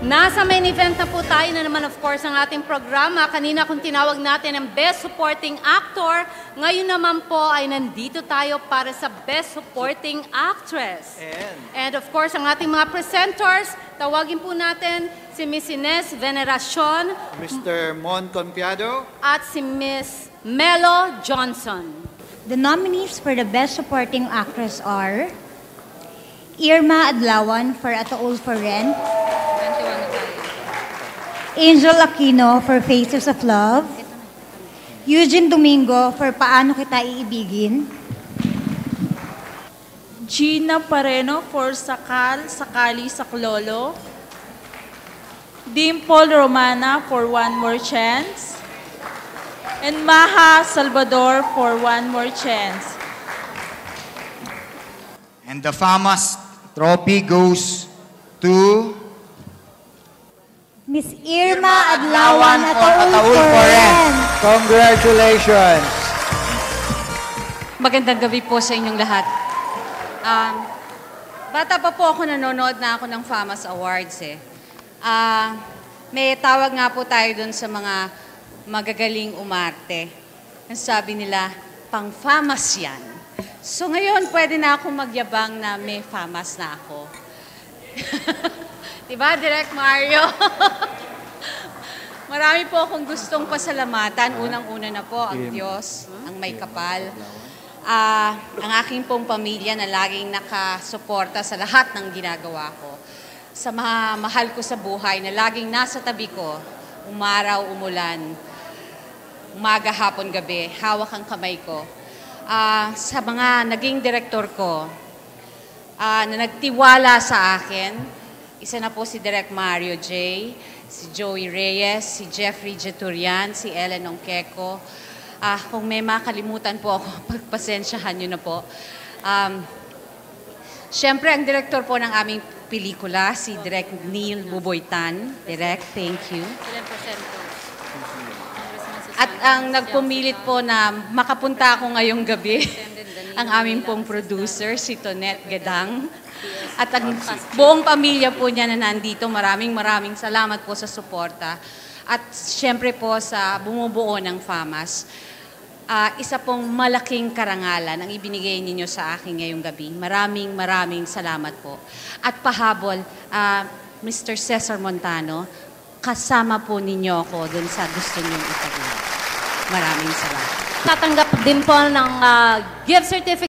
Nasa main event na po tayo na naman, of course, ang ating programa. Kanina kung tinawag natin ang Best Supporting Actor, ngayon naman po ay nandito tayo para sa Best Supporting Actress. And of course, ang ating mga presenters, tawagin po natin si Miss Ines Veneracion, Mr. Mon Confiado, at si Miss Melo Johnson. The nominees for the Best Supporting Actress are Irma Adlawan for Ataol for Rent, Angel Aquino for Faces of Love, Eugene Domingo for Paano Kita Iibigin, Gina Pareno for Sakali Saklolo, Dimple Romana for One More Chance, and Maha Salvador for One More Chance. And the FAMAS trophy goes to Miss Irma Adlawan Ataol Ataol for for Rent. congratulations! Magandang gabi po sa inyong lahat. Bata pa po ako, nanonood na ako ng FAMAS Awards eh. May tawag nga po tayo dun sa mga magagaling umarte. Ang sabi nila, pang FAMAS yan. So ngayon, pwede na akong magyabang na may FAMAS na ako. Diba, Direk Mario? Marami po akong gustong pasalamatan. Unang-una na po ang Diyos, ang may kapal. Ang aking pong pamilya na laging nakasuporta sa lahat ng ginagawa ko. Sa mga mahal ko sa buhay na laging nasa tabi ko, umaraw, umulan, umaga, hapon, gabi, hawak ang kamay ko. Sa mga naging direktor ko na nagtiwala sa akin, isa na po si Direk Mario J., si Joey Reyes, si Jeffrey Jeturian, si Ellen Ongqueco. Kung may makalimutan po ako, pagpasensyahan nyo na po. Siyempre, ang direktor po ng aming pelikula, si Direk Neil Buboytan. Direk, thank you. At ang nagpumilit po na makapunta ako ngayong gabi, ang aming pong producer, si Tonette Gedang. At ang buong pamilya po niya na nandito, maraming salamat po sa suporta. At siyempre po sa bumubuo ng FAMAS, isa pong malaking karangalan ang ibinigay ninyo sa akin ngayong gabi. Maraming salamat po. At pahabol, Mr. Cesar Montano, kasama po ninyo ako dun sa gusto niyong ipagawa. Maraming salamat. Tatanggap din po ng gift certificate